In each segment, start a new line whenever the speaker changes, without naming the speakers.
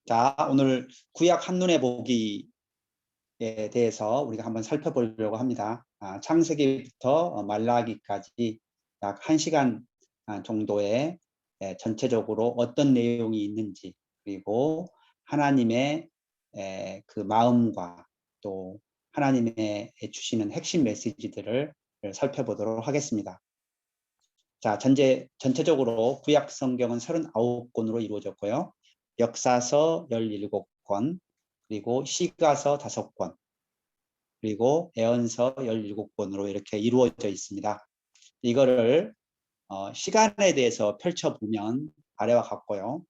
자, 오늘 구약 한눈에 보기에 대해서 우리가 한번 살펴보려고 합니다. 창세기부터 말라기까지 약 1시간 정도의 전체적으로 어떤 내용이 있는지, 그리고 하나님의 그 마음과 또 하나님의 주시는 핵심 메시지들을 살펴보도록 하겠습니다. 자, 전체적으로 구약 성경은 39권으로 이루어졌고요. 역사서 17권, 그리고 시가서 5권, 그리고 예언서 17권으로 이렇게 이루어져 있습니다. 이거를 시간에 대해서 펼쳐보면 아래와 같고요.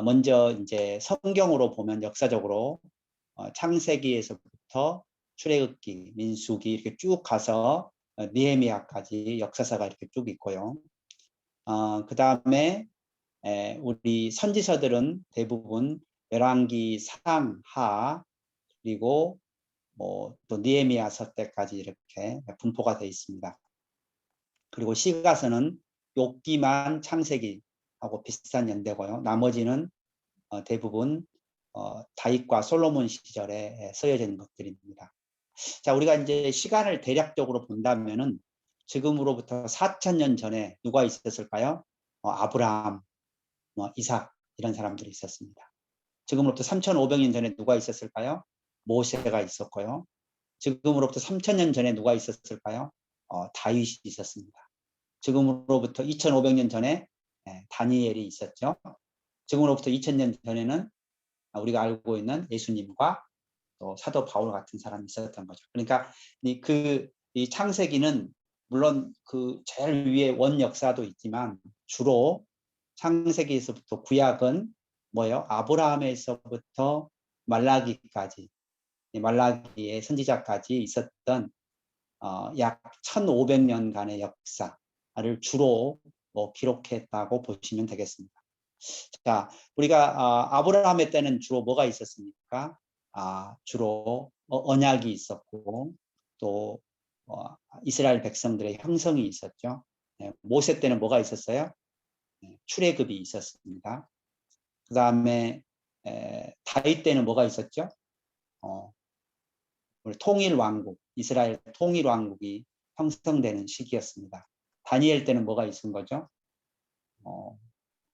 먼저 이제 성경으로 보면 역사적으로 창세기에서부터 출애굽기, 민수기 이렇게 쭉 가서 느헤미야까지 역사사가 이렇게 쭉 있고요. 그 다음에 우리 선지서들은 대부분 열왕기 상, 하, 그리고 또 느헤미야서 때까지 이렇게 분포가 되어 있습니다. 그리고 시가서는 욥기만 창세기하고 비슷한 연대고요. 나머지는 대부분 다윗과 솔로몬 시절에 쓰여져 있는 것들입니다. 자, 우리가 이제 시간을 대략적으로 본다면은 지금으로부터 4,000년 전에 누가 있었을까요? 아브라함, 이삭 이런 사람들이 있었습니다. 지금으로부터 3,500년 전에 누가 있었을까요? 모세가 있었고요. 지금으로부터 3,000년 전에 누가 있었을까요? 다윗이 있었습니다. 지금으로부터 2,500년 전에 다니엘이 있었죠. 지금으로부터 2,000년 전에는 우리가 알고 있는 예수님과 또 사도 바울 같은 사람이 있었던 거죠. 그러니까 이 창세기는 물론 그 제일 위에 원 역사도 있지만 주로 창세기에서부터 구약은 뭐예요? 아브라함에서부터 말라기까지, 말라기의 선지자까지 있었던 약 1,500년간의 역사를 주로 기록했다고 보시면 되겠습니다. 자, 우리가 아브라함의 때는 주로 뭐가 있었습니까? 주로 언약이 있었고 또 이스라엘 백성들의 형성이 있었죠. 모세 때는 뭐가 있었어요? 출애굽이 있었습니다. 그 다음에 다윗 때는 뭐가 있었죠? 통일왕국, 이스라엘 통일왕국이 형성되는 시기였습니다. 다니엘 때는 뭐가 있은 거죠?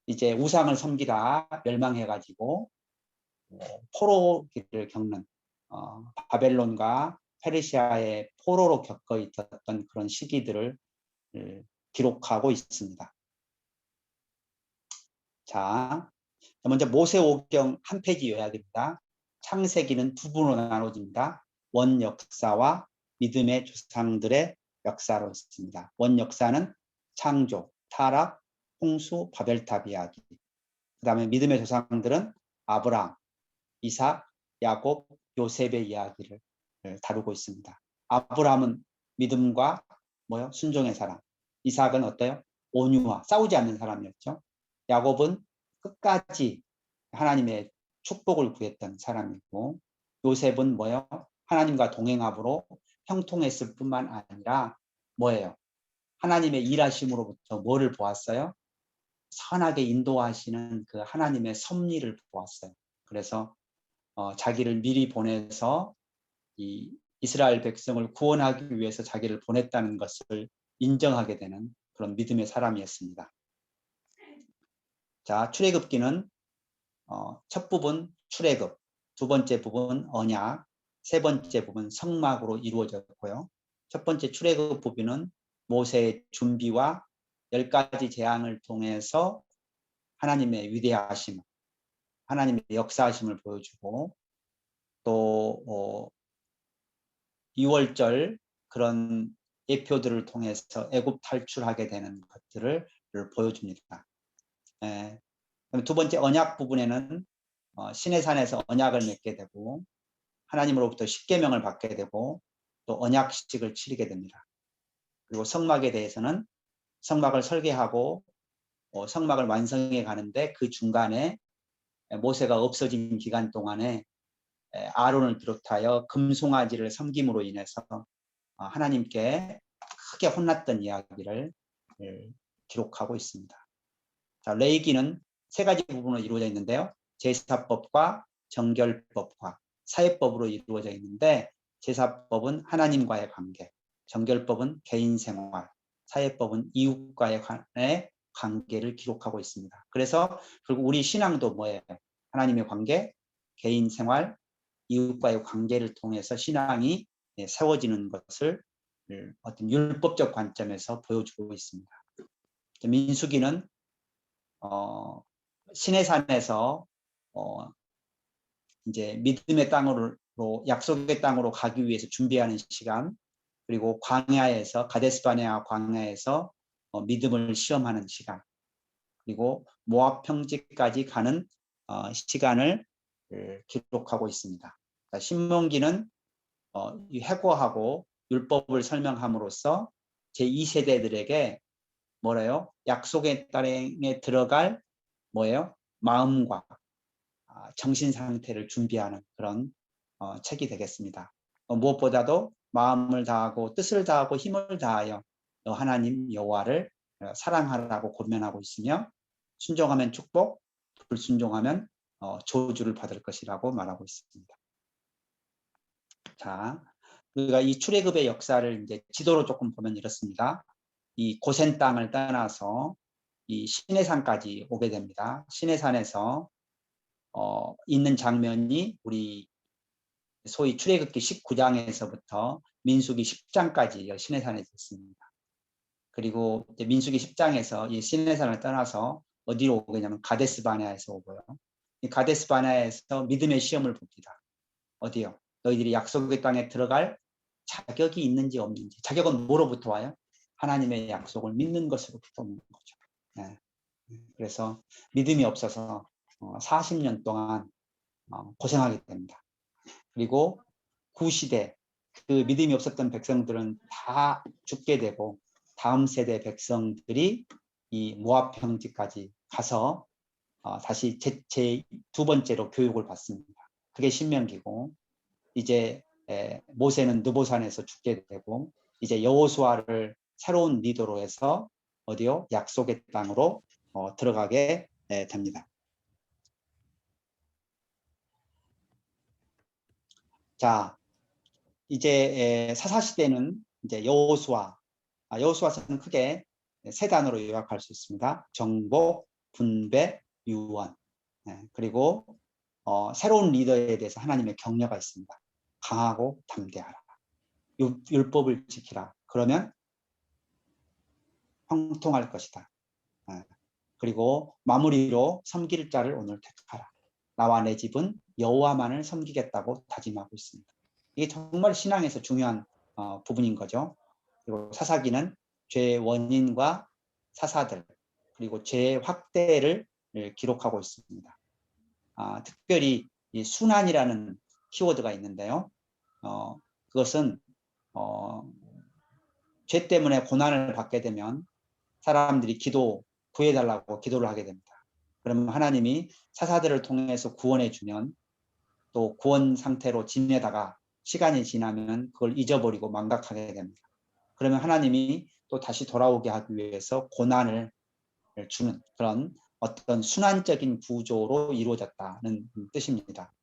이제 우상을 섬기다 멸망해가지고 포로기를 겪는 바벨론과 페르시아의 포로로 겪어 있었던 그런 시기들을 기록하고 있습니다. 자, 먼저 모세오경 한 페이지 요약입니다. 창세기는 두 부분으로 나눠집니다. 원 역사와 믿음의 조상들의 역사로 있습니다. 원 역사는 창조, 타락, 홍수, 바벨탑 이야기. 그 다음에 믿음의 조상들은 아브라함, 이삭, 야곱, 요셉의 이야기를 다루고 있습니다. 아브라함은 믿음과 순종의 사람. 이삭은 어때요? 온유와 싸우지 않는 사람이었죠. 야곱은 끝까지 하나님의 축복을 구했던 사람이고, 요셉은 하나님과 동행함으로 형통했을 뿐만 아니라 하나님의 일하심으로부터 뭐를 보았어요? 선하게 인도하시는 그 하나님의 섭리를 보았어요. 그래서 자기를 미리 보내서 이 이스라엘 백성을 구원하기 위해서 자기를 보냈다는 것을 인정하게 되는 그런 믿음의 사람이었습니다. 자, 출애굽기는 첫 부분 출애굽, 두 번째 부분 언약, 세 번째 부분 성막으로 이루어졌고요. 첫 번째 출애굽 부분은 모세의 준비와 10가지 재앙을 통해서 하나님의 위대하심, 하나님의 역사하심을 보여주고 또 2월절 그런 예표들을 통해서 애굽 탈출하게 되는 것들을 보여줍니다. 두 번째 언약 부분에는 시내산에서 언약을 맺게 되고 하나님으로부터 십계명을 받게 되고 또 언약식을 치르게 됩니다. 그리고 성막에 대해서는 성막을 설계하고 성막을 완성해 가는데 그 중간에 모세가 없어진 기간 동안에 아론을 비롯하여 금송아지를 섬김으로 인해서 하나님께 크게 혼났던 이야기를 기록하고 있습니다. 자, 레위기는 세 가지 부분으로 이루어져 있는데요. 제사법과 정결법과 사회법으로 이루어져 있는데, 제사법은 하나님과의 관계, 정결법은 개인 생활, 사회법은 이웃과의 관계를 기록하고 있습니다. 그래서 결국 우리 신앙도 뭐예요? 하나님의 관계, 개인 생활, 이웃과의 관계를 통해서 신앙이 세워지는 것을 어떤 율법적 관점에서 보여주고 있습니다. 민수기는 시내산에서 이제 믿음의 땅으로, 약속의 땅으로 가기 위해서 준비하는 시간, 그리고 광야에서, 가데스바네아 광야에서 믿음을 시험하는 시간, 그리고 모압 평지까지 가는 시간을 기록하고 있습니다. 신명기는 회고하고 율법을 설명함으로써 제2세대들에게 뭐래요? 약속의 땅에 들어갈 뭐예요? 마음과 정신 상태를 준비하는 그런 책이 되겠습니다. 무엇보다도 마음을 다하고 뜻을 다하고 힘을 다하여 하나님 여호와를 사랑하라고 권면하고 있으며, 순종하면 축복, 불순종하면 저주를 받을 것이라고 말하고 있습니다. 자, 우리가 이 출애굽의 역사를 이제 지도로 조금 보면 이렇습니다. 이 고센 땅을 떠나서 이 시내산까지 오게 됩니다. 시내산에서 있는 장면이 우리 소위 출애굽기 19장에서부터 민수기 10장까지 시내산에 있습니다. 그리고 이제 민수기 10장에서 이 시내산을 떠나서 어디로 오겠냐면 가데스바네아에서 오고요. 이 가데스바네아에서 믿음의 시험을 봅니다. 어디요? 너희들이 약속의 땅에 들어갈 자격이 있는지 없는지. 자격은 뭐로부터 와요? 하나님의 약속을 믿는 것으로부터 오는 거죠. 네. 그래서 믿음이 없어서 40년 동안 고생하게 됩니다. 그리고 구시대 그 믿음이 없었던 백성들은 다 죽게 되고, 다음 세대 백성들이 이 모압 평지까지 가서 다시 제 두 번째로 교육을 받습니다. 그게 신명기고, 이제 모세는 느보산에서 죽게 되고, 이제 여호수아를 새로운 리더로 해서 어디요? 약속의 땅으로 들어가게 됩니다. 자, 이제 사사시대는 이제 여호수아서는 크게 세 단어로 요약할 수 있습니다. 정복, 분배, 유언. 그리고 새로운 리더에 대해서 하나님의 격려가 있습니다. 강하고 담대하라. 율법을 지키라. 그러면 형통할 것이다. 그리고 마무리로 섬길 자를 오늘 택하라. 나와 내 집은 여호와만을 섬기겠다고 다짐하고 있습니다. 이게 정말 신앙에서 중요한 부분인 거죠. 그리고 사사기는 죄의 원인과 사사들, 그리고 죄의 확대를 기록하고 있습니다. 특별히 이 순환이라는 키워드가 있는데요. 그것은 죄 때문에 고난을 받게 되면 사람들이 구해달라고 기도를 하게 됩니다. 그러면 하나님이 사사들을 통해서 구원해 주면, 또 구원 상태로 지내다가 시간이 지나면 그걸 잊어버리고 망각하게 됩니다. 그러면 하나님이 또 다시 돌아오게 하기 위해서 고난을 주는 그런 어떤 순환적인 구조로 이루어졌다는 뜻입니다.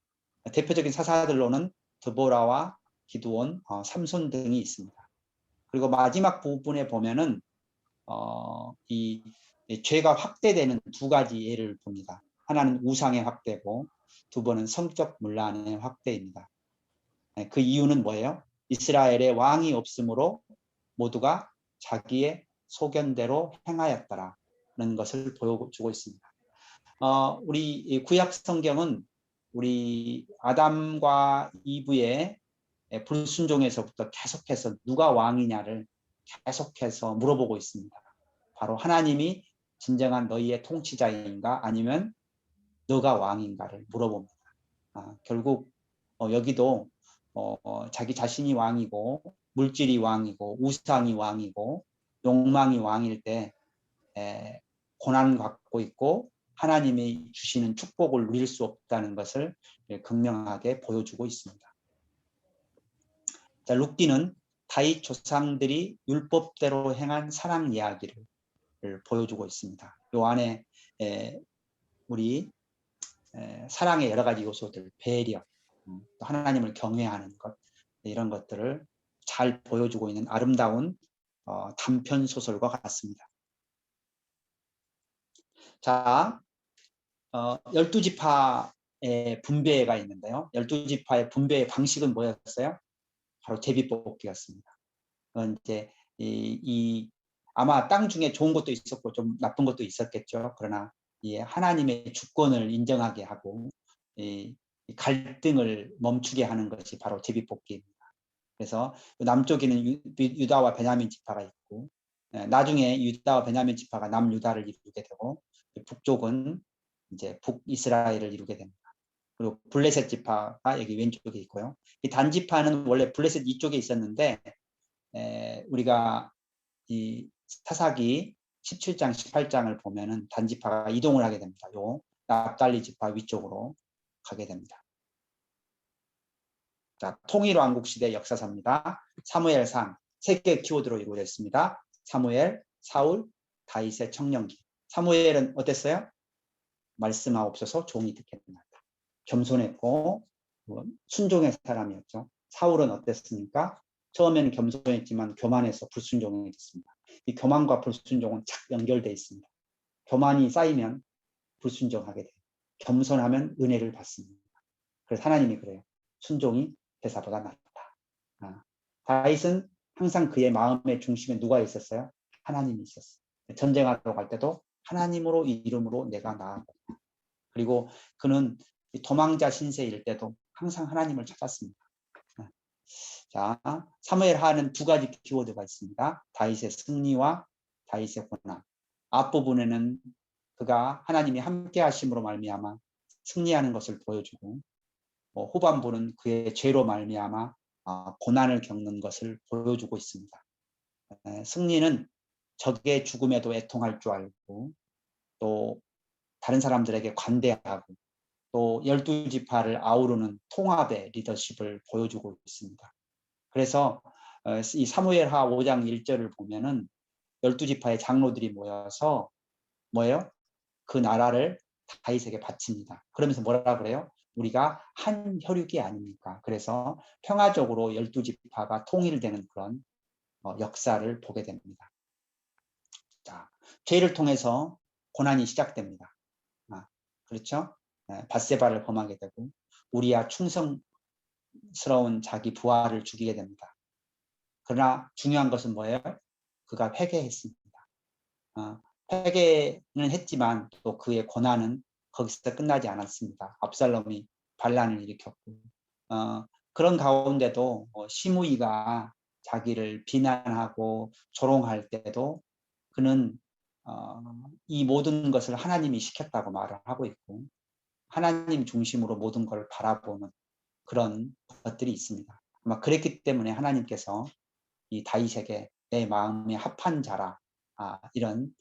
대표적인 사사들로는 드보라와 기드온, 삼손 등이 있습니다. 그리고 마지막 부분에 보면은 이 죄가 확대되는 두 가지 예를 봅니다. 하나는 우상의 확대고, 두 번은 성적 문란의 확대입니다. 그 이유는 뭐예요? 이스라엘에 왕이 없으므로 모두가 자기의 소견대로 행하였다라는 것을 보여주고 있습니다. 우리 구약 성경은 우리 아담과 이브의 불순종에서부터 계속해서 누가 왕이냐를 계속해서 물어보고 있습니다. 바로 하나님이 진정한 너희의 통치자인가, 아니면 너가 왕인가를 물어봅니다. 결국 여기도 자기 자신이 왕이고, 물질이 왕이고, 우상이 왕이고, 욕망이 왕일 때 고난을 받고 있고, 하나님이 주시는 축복을 누릴 수 없다는 것을 극명하게 보여주고 있습니다. 자, 룻기는 다윗 조상들이 율법대로 행한 사랑 이야기를 보여주고 있습니다. 이 안에 우리 사랑의 여러 가지 요소들, 배려, 또 하나님을 경외하는 것, 이런 것들을 잘 보여주고 있는 아름다운 단편 소설과 같습니다. 자, 12지파의 분배가 있는데요. 12지파의 분배의 방식은 뭐였어요? 바로 제비뽑기였습니다. 이제 아마 땅 중에 좋은 것도 있었고 좀 나쁜 것도 있었겠죠. 그러나 하나님의 주권을 인정하게 하고 이 갈등을 멈추게 하는 것이 바로 제비뽑기입니다. 그래서 남쪽에는 유다와 베냐민 지파가 있고, 나중에 유다와 베냐민 지파가 남유다를 이루게 되고, 북쪽은 이제 북이스라엘을 이루게 됩니다. 그리고 블레셋 지파가 여기 왼쪽에 있고요. 이 단지파는 원래 블레셋 이쪽에 있었는데, 우리가 이 사사기 17장, 18장을 보면은 단지파가 이동을 하게 됩니다. 요 납달리 지파 위쪽으로 가게 됩니다. 자, 통일왕국 시대 역사서입니다. 사무엘상 3개 키워드로 이루어져 있습니다. 사무엘, 사울, 다윗의 청년기. 사무엘은 어땠어요? 말씀하옵소서 종이 듣겠나이다. 겸손했고 순종의 사람이었죠. 사울은 어땠습니까? 처음에는 겸손했지만 교만해서 불순종이 됐습니다. 이 교만과 불순종은 착 연결되어 있습니다. 교만이 쌓이면 불순종하게 돼요. 겸손하면 은혜를 받습니다. 그래서 하나님이 그래요. 순종이 대사보다 낫다. 다윗은 항상 그의 마음의 중심에 누가 있었어요? 하나님이 있었어요. 전쟁하러 갈 때도 하나님으로 이름으로 내가 나아가고, 그리고 그는 도망자 신세일 때도 항상 하나님을 찾았습니다. 자, 사무엘하는 2가지 키워드가 있습니다. 다윗의 승리와 다윗의 고난. 앞부분에는 그가 하나님이 함께 하심으로 말미암아 승리하는 것을 보여주고, 후반부는 그의 죄로 말미암아 고난을 겪는 것을 보여주고 있습니다. 승리는 적의 죽음에도 애통할 줄 알고, 또 다른 사람들에게 관대하고, 또 12지파를 아우르는 통합의 리더십을 보여주고 있습니다. 그래서 이 사무엘하 5장 1절을 보면은 12지파의 장로들이 모여서 뭐예요? 그 나라를 다윗에게 바칩니다. 그러면서 뭐라 그래요? 우리가 한 혈육이 아닙니까? 그래서 평화적으로 12지파가 통일되는 그런 역사를 보게 됩니다. 자, 죄를 통해서 고난이 시작됩니다. 그렇죠? 밧세바를 범하게 되고 우리야 충성스러운 자기 부하를 죽이게 됩니다. 그러나 중요한 것은 뭐예요? 그가 회개했습니다. 회개는 했지만 또 그의 고난은 거기서 끝나지 않았습니다. 압살롬이 반란을 일으켰고, 그런 가운데도 시므이가 자기를 비난하고 조롱할 때도 그는 이 모든 것을 하나님이 시켰다고 말을 하고 있고, 하나님 중심으로 모든 걸 바라보는 그런 것들이 있습니다. 아마 그랬기 때문에 하나님께서 이 다윗에게 내 마음에 합한 자라 이런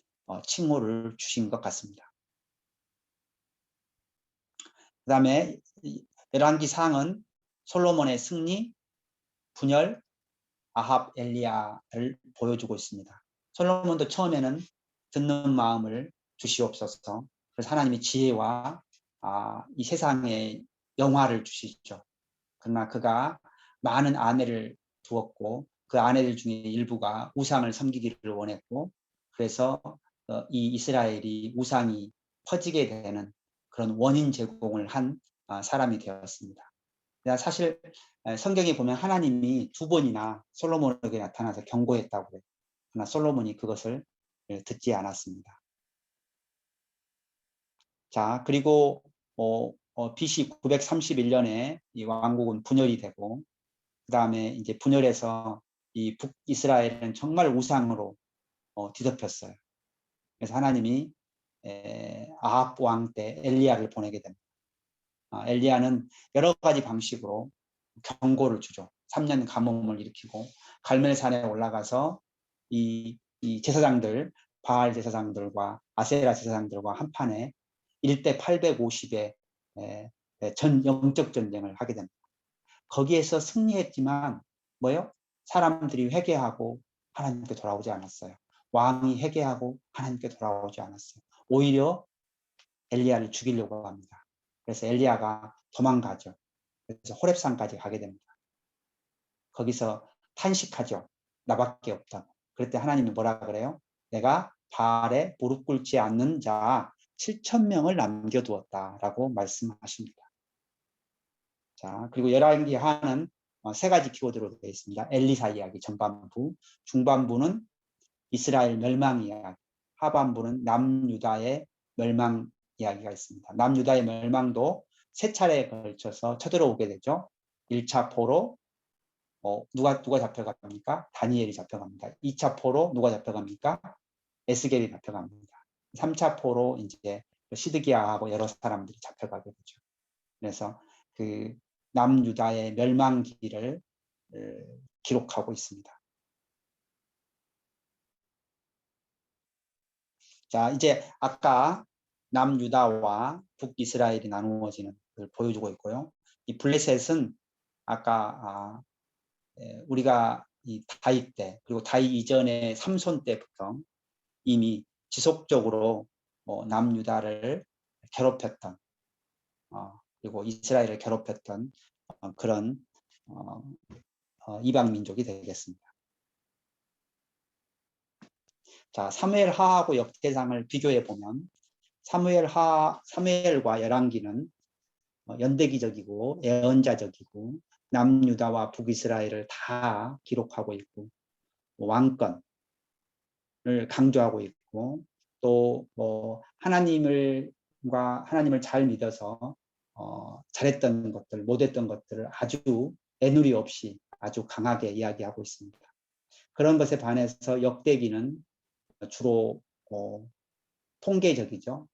칭호를 주신 것 같습니다. 그 다음에 열왕기상은 솔로몬의 승리, 분열, 아합, 엘리야를 보여주고 있습니다. 솔로몬도 처음에는 듣는 마음을 주시옵소서. 그래서 하나님이 지혜와 이 세상에 영화를 주시죠. 그러나 그가 많은 아내를 두었고 그 아내들 중에 일부가 우상을 섬기기를 원했고, 그래서 이 이스라엘이 우상이 퍼지게 되는 그런 원인 제공을 한 사람이 되었습니다. 사실 성경에 보면 하나님이 2번이나 솔로몬에게 나타나서 경고했다고 해요. 그러나 솔로몬이 그것을 듣지 않았습니다. 자, 그리고 BC 931년에 이 왕국은 분열이 되고, 그 다음에 이제 분열해서 이 북이스라엘은 정말 우상으로 뒤덮였어요. 그래서 하나님이 아합 왕 때 엘리야를 보내게 됩니다. 엘리야는 여러 가지 방식으로 경고를 주죠. 3년 가뭄을 일으키고 갈멜산에 올라가서 이 제사장들, 바알 제사장들과 아세라 제사장들과 한판에 1대 850의 전 영적 전쟁을 하게 됩니다. 거기에서 승리했지만 뭐요? 사람들이 회개하고 하나님께 돌아오지 않았어요. 왕이 회개하고 하나님께 돌아오지 않았어요. 오히려 엘리야를 죽이려고 합니다. 그래서 엘리야가 도망가죠. 그래서 호렙산까지 가게 됩니다. 거기서 탄식하죠. 나밖에 없다고. 그럴 때 하나님이 뭐라 그래요? 내가 바알에 무릎 꿇지 않는 자 7,000명을 남겨두었다라고 말씀하십니다. 자, 그리고 열왕기하는 세 가지 키워드로 되어 있습니다. 엘리사 이야기 전반부, 중반부는 이스라엘 멸망 이야기, 하반부는 남유다의 멸망 이야기가 있습니다. 남유다의 멸망도 세 차례에 걸쳐서 쳐들어오게 되죠. 1차 포로 누가 잡혀갑니까? 다니엘이 잡혀갑니다. 2차 포로 누가 잡혀갑니까? 에스겔이 잡혀갑니다. 3차 포로 이제 시드기야하고 여러 사람들이 잡혀가게 되죠. 그래서 그 남유다의 멸망기를 기록하고 있습니다. 자, 이제 아까 남유다와 북이스라엘이 나누어지는 걸 보여주고 있고요. 이 블레셋은 아까 우리가 이 다윗 때 그리고 다윗 이전의 삼손 때부터 이미 지속적으로 남유다를 괴롭혔던 그리고 이스라엘을 괴롭혔던 그런 이방 민족이 되겠습니다. 자, 사무엘하하고 역대상을 비교해 보면 사무엘과 열왕기는 연대기적이고 예언자적이고 남유다와 북이스라엘을 다 기록하고 있고 왕권을 강조하고 있고 또 하나님을 잘 믿어서 잘했던 것들, 못했던 것들을 아주 애누리 없이 아주 강하게 이야기하고 있습니다. 그런 것에 반해서 역대기는 주로 통계적이죠.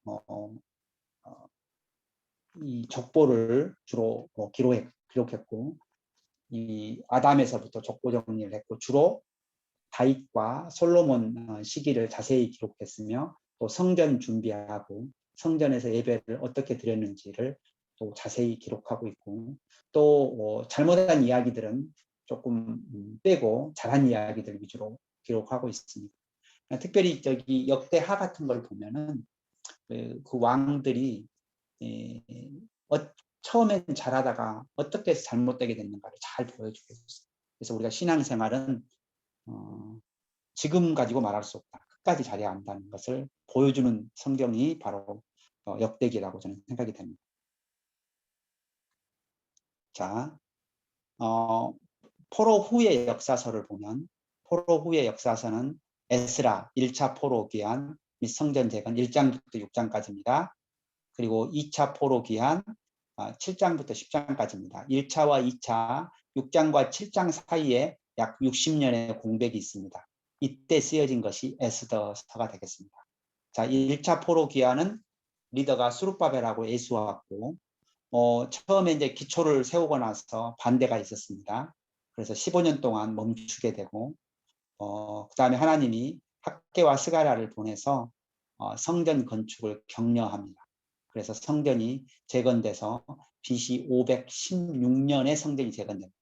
이 족보를 주로 기록했고 이 아담에서부터 족보 정리를 했고 주로 다윗과 솔로몬 시기를 자세히 기록했으며 또 성전 준비하고 성전에서 예배를 어떻게 드렸는지를 또 자세히 기록하고 있고 또 잘못한 이야기들은 조금 빼고 잘한 이야기들 위주로 기록하고 있습니다. 특별히 저기 역대하 같은 걸 보면은 그 왕들이 처음엔 잘하다가 어떻게 해서 잘못되게 됐는가를 잘 보여주고 있어요. 그래서 우리가 신앙생활은 지금 가지고 말할 수 없다. 끝까지 잘해야 한다는 것을 보여주는 성경이 바로 역대기라고 저는 생각이 됩니다. 자, 포로 후의 역사서를 보면 포로 후의 역사서는 에스라 1차 포로 귀환 및 성전 재건 1장부터 6장까지입니다. 그리고 2차 포로 귀환 7장부터 10장까지입니다. 1차와 2차 6장과 7장 사이에 약 60년의 공백이 있습니다. 이때 쓰여진 것이 에스더서가 되겠습니다. 자, 1차 포로 귀환은 리더가 수룹바벨하고 예수왔고 처음에 이제 기초를 세우고 나서 반대가 있었습니다. 그래서 15년 동안 멈추게 되고 그 다음에 하나님이 학개와 스가랴를 보내서 성전 건축을 격려합니다. 그래서 성전이 재건돼서 BC 516년에 성전이 재건됩니다.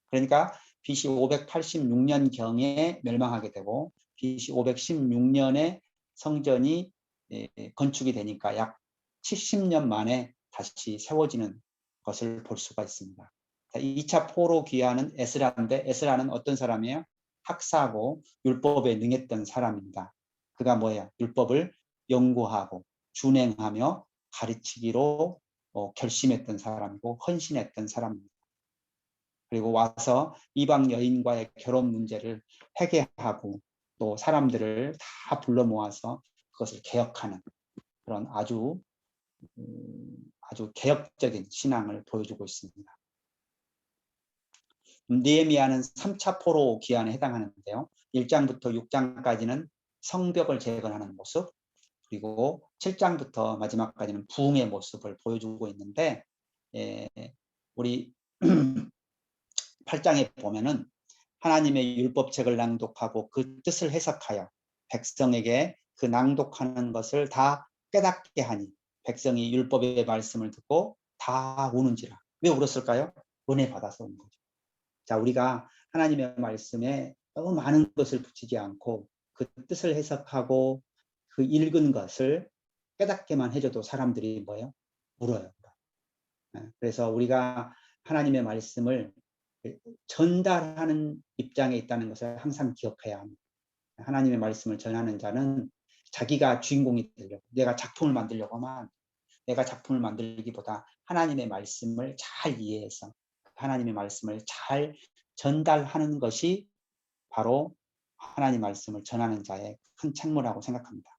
그러니까 BC 586년경에 멸망하게 되고 BC 516년에 성전이 건축이 되니까 약 70년 만에 다시 세워지는 것을 볼 수가 있습니다. 2차 포로 귀환은 에스라인데 에스라는 어떤 사람이에요? 학사하고 율법에 능했던 사람입니다. 그가 뭐예요? 율법을 연구하고 준행하며 가르치기로 결심했던 사람이고 헌신했던 사람입니다. 그리고 와서 이방 여인과의 결혼 문제를 해결하고 또 사람들을 다 불러 모아서 그것을 개혁하는 그런 아주 개혁적인 신앙을 보여주고 있습니다. 느헤미야는 3차 포로 귀환에 해당하는데요. 1장부터 6장까지는 성벽을 재건하는 모습, 그리고 7장부터 마지막까지는 부흥의 모습을 보여주고 있는데 우리 8장에 보면은 하나님의 율법책을 낭독하고 그 뜻을 해석하여 백성에게 그 낭독하는 것을 다 깨닫게 하니 백성이 율법의 말씀을 듣고 다 우는지라. 왜 울었을까요? 은혜 받아서 온 거죠. 자, 우리가 하나님의 말씀에 너무 많은 것을 붙이지 않고 그 뜻을 해석하고 그 읽은 것을 깨닫게만 해줘도 사람들이 뭐예요? 울어요. 그래서 우리가 하나님의 말씀을 전달하는 입장에 있다는 것을 항상 기억해야 합니다. 하나님의 말씀을 전하는 자는 자기가 주인공이 되려고, 내가 작품을 만들려고 하면 내가 작품을 만들기보다 하나님의 말씀을 잘 이해해서 하나님의 말씀을 잘 전달하는 것이 바로 하나님 말씀을 전하는 자의 큰 책무라고 생각합니다.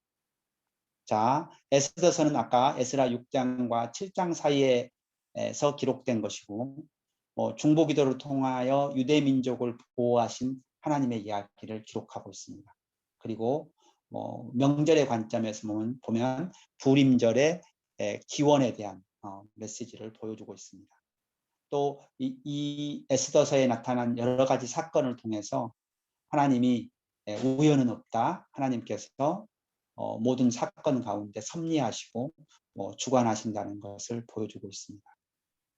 자, 에스더서는 아까 에스라 6장과 7장 사이에서 기록된 것이고, 중보기도를 통하여 유대 민족을 보호하신 하나님의 이야기를 기록하고 있습니다. 그리고 명절의 관점에서 보면 부림절의 기원에 대한 메시지를 보여주고 있습니다. 또 이 에스더서에 나타난 여러 가지 사건을 통해서 하나님이 우연은 없다. 하나님께서 모든 사건 가운데 섭리하시고 주관하신다는 것을 보여주고 있습니다.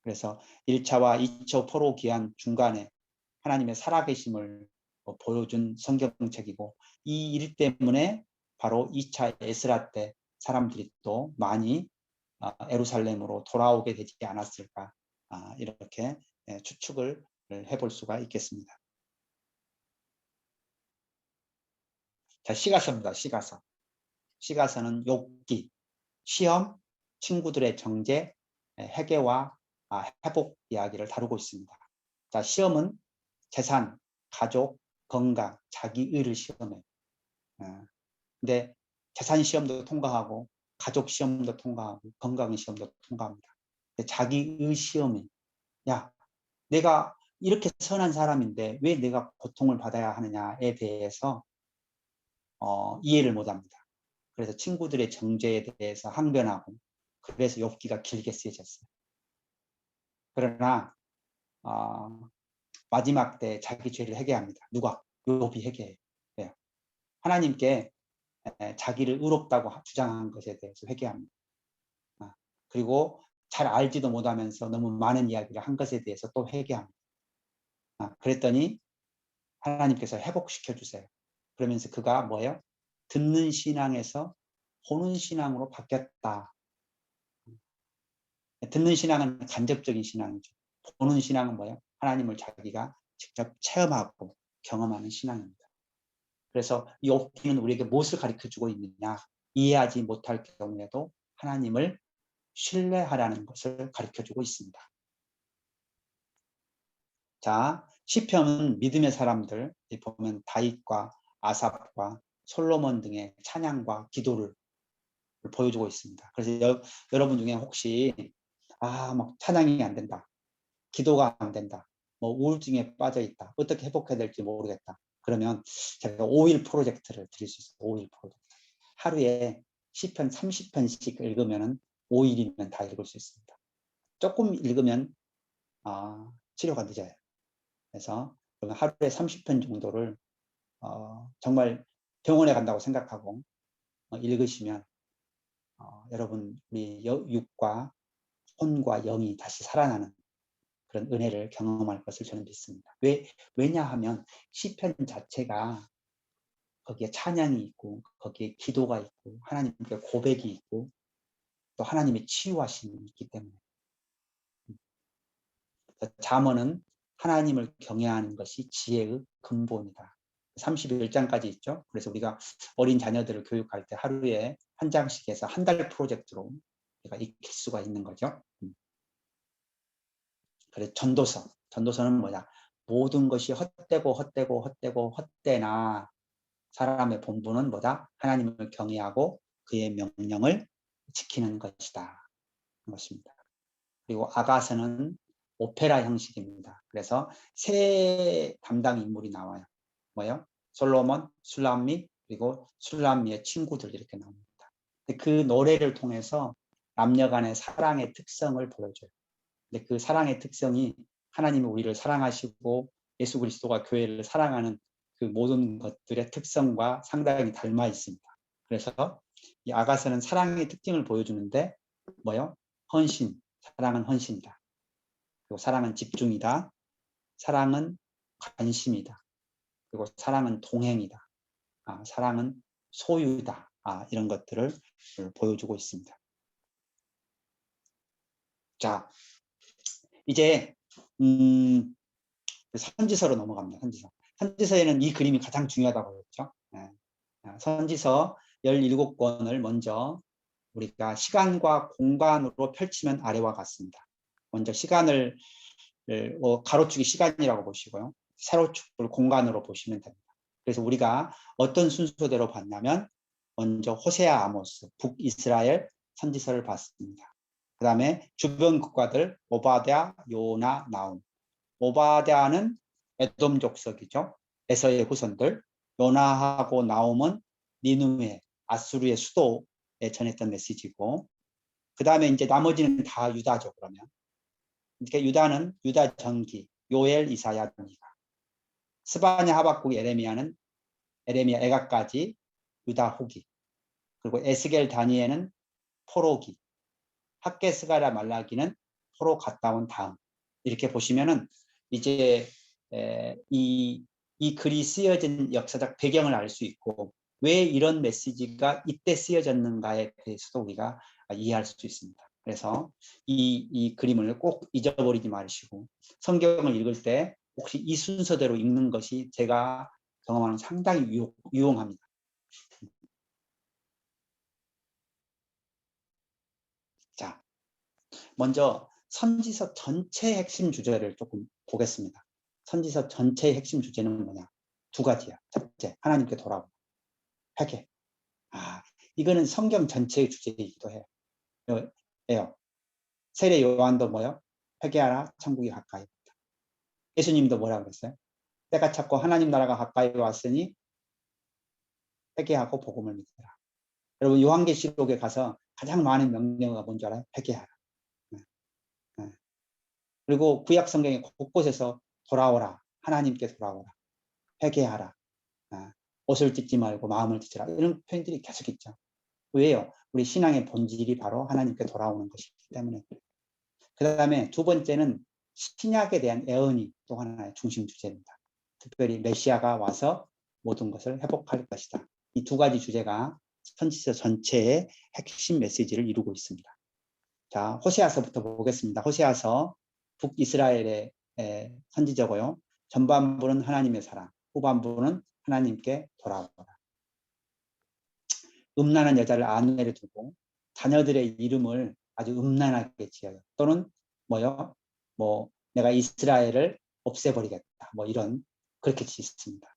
그래서 1차와 2차 포로 기한 중간에 하나님의 살아계심을 보여준 성경책이고, 이 일 때문에 바로 2차 에스라 때 사람들이 또 많이 예루살렘으로 돌아오게 되지 않았을까, 이렇게 추측을 해볼 수가 있겠습니다. 자, 시가서입니다. 시가서. 시가서는 욥기, 시험, 친구들의 정죄, 회개와 회복 이야기를 다루고 있습니다. 자, 시험은 재산, 가족, 건강, 자기의를 시험해요. 근데 재산 시험도 통과하고 가족 시험도 통과하고 건강 시험도 통과합니다. 자기의 시험이, 야, 내가 이렇게 선한 사람인데 왜 내가 고통을 받아야 하느냐에 대해서 이해를 못합니다. 그래서 친구들의 정죄에 대해서 항변하고, 그래서 욥기가 길게 쓰여졌어요. 그러나 마지막 때 자기 죄를 회개합니다. 누가? 욥이 회개해요. 하나님께 자기를 의롭다고 주장한 것에 대해서 회개합니다. 그리고 잘 알지도 못하면서 너무 많은 이야기를 한 것에 대해서 또 회개합니다. 그랬더니 하나님께서 회복시켜 주세요. 그러면서 그가 뭐예요? 듣는 신앙에서 보는 신앙으로 바뀌었다. 듣는 신앙은 간접적인 신앙이죠. 보는 신앙은 뭐예요? 하나님을 자기가 직접 체험하고 경험하는 신앙입니다. 그래서 이 욥기는 우리에게 무엇을 가르쳐주고 있느냐? 이해하지 못할 경우에도 하나님을 신뢰하라는 것을 가르쳐주고 있습니다. 자, 시편은 믿음의 사람들, 보면 다윗과 아삽과 솔로몬 등의 찬양과 기도를 보여주고 있습니다. 그래서 여러분 중에 혹시 막 찬양이 안 된다, 기도가 안 된다, 우울증에 빠져 있다, 어떻게 회복해야 될지 모르겠다, 그러면 제가 5일 프로젝트를 드릴 수 있어요. 5일 프로젝트. 하루에 시편 30편씩 읽으면 5일이면 다 읽을 수 있습니다. 조금 읽으면 치료가 늦어요. 그래서 하루에 30편 정도를 정말 병원에 간다고 생각하고 읽으시면 여러분 우리 육과 혼과 영이 다시 살아나는 그런 은혜를 경험할 것을 저는 믿습니다. 왜냐하면 시편 자체가 거기에 찬양이 있고 거기에 기도가 있고 하나님께 고백이 있고 또 하나님의 치유하심이 있기 때문에. 잠언은 하나님을 경외하는 것이 지혜의 근본이다. 31장까지 있죠. 그래서 우리가 어린 자녀들을 교육할 때 하루에 한 장씩 해서 한 달 프로젝트로 우리가 익힐 수가 있는 거죠. 그래서 전도서는 뭐냐? 모든 것이 헛되고 헛되나 사람의 본분은 뭐다? 하나님을 경외하고 그의 명령을 지키는 것이다. 것입니다. 그리고 아가서는 오페라 형식입니다. 그래서 세 담당 인물이 나와요. 뭐요? 솔로몬, 술람미, 그리고 술람미의 친구들 이렇게 나옵니다. 그 노래를 통해서 남녀 간의 사랑의 특성을 보여줘요. 근데 그 사랑의 특성이 하나님이 우리를 사랑하시고 예수 그리스도가 교회를 사랑하는 그 모든 것들의 특성과 상당히 닮아 있습니다. 그래서 이 아가서는 사랑의 특징을 보여주는데 뭐요? 헌신, 사랑은 헌신이다. 그리고 사랑은 집중이다. 사랑은 관심이다. 그리고 사랑은 동행이다. 사랑은 소유다. 이런 것들을 보여주고 있습니다. 자, 이제 선지서로 넘어갑니다. 선지서. 선지서에는 이 그림이 가장 중요하다고 했죠. 네. 선지서 17권을 먼저 우리가 시간과 공간으로 펼치면 아래와 같습니다. 먼저 시간을 가로축이 시간이라고 보시고요. 세로축을 공간으로 보시면 됩니다. 그래서 우리가 어떤 순서대로 봤냐면 먼저 호세아, 아모스, 북이스라엘 선지서를 봤습니다. 그 다음에 주변 국가들 오바댜, 요나, 나움. 오바댜는 에돔 족속이죠. 에서의 후손들. 요나하고 나움은 니누에, 아수르의 수도에 전했던 메시지고, 그 다음에 이제 나머지는 다 유다죠. 그러면 이렇게 유다는 유다 전기, 요엘, 이사야, 미가. 스바냐, 하박국, 에레미야는 에레미야, 애가까지 유다 후기. 그리고 에스겔, 다니엘은 포로기. 학개, 스가랴, 말라기는 포로 갔다 온 다음. 이렇게 보시면은 이제 이 글이 쓰여진 역사적 배경을 알 수 있고 왜 이런 메시지가 이때 쓰여졌는가에 대해서도 우리가 이해할 수 있습니다. 그래서 이 그림을 꼭 잊어버리지 마시고 성경을 읽을 때 혹시 이 순서대로 읽는 것이 제가 경험하는 상당히 유용합니다. 자, 먼저 선지서 전체의 핵심 주제를 조금 보겠습니다. 선지서 전체의 핵심 주제는 뭐냐? 두 가지야. 첫째, 하나님께 돌아오고 회개. 이거는 성경 전체의 주제이기도 해요. 세례 요한도 뭐요? 회개하라, 천국이 가까이 있다. 예수님도 뭐라고 그랬어요? 때가 찼고 하나님 나라가 가까이 왔으니 회개하고 복음을 믿으라. 여러분 요한계시록에 가서 가장 많은 명령어가 뭔지 알아요? 회개하라. 그리고 구약 성경에 곳곳에서 돌아오라, 하나님께 돌아오라, 회개하라, 옷을 찢지 말고 마음을 찢으라, 이런 표현들이 계속 있죠. 왜요? 우리 신앙의 본질이 바로 하나님께 돌아오는 것이기 때문에. 그 다음에 두 번째는 신약에 대한 애언이 또 하나의 중심 주제입니다. 특별히 메시아가 와서 모든 것을 회복할 것이다. 이 두 가지 주제가 선지서 전체의 핵심 메시지를 이루고 있습니다. 자, 호세아서부터 보겠습니다. 호세아서 북이스라엘의 선지자고요. 전반부는 하나님의 사랑, 후반부는 하나님께 돌아오라. 음란한 여자를 아내를 두고 자녀들의 이름을 아주 음란하게 지어요. 또는 뭐요? 내가 이스라엘을 없애버리겠다. 이런 그렇게 짓습니다.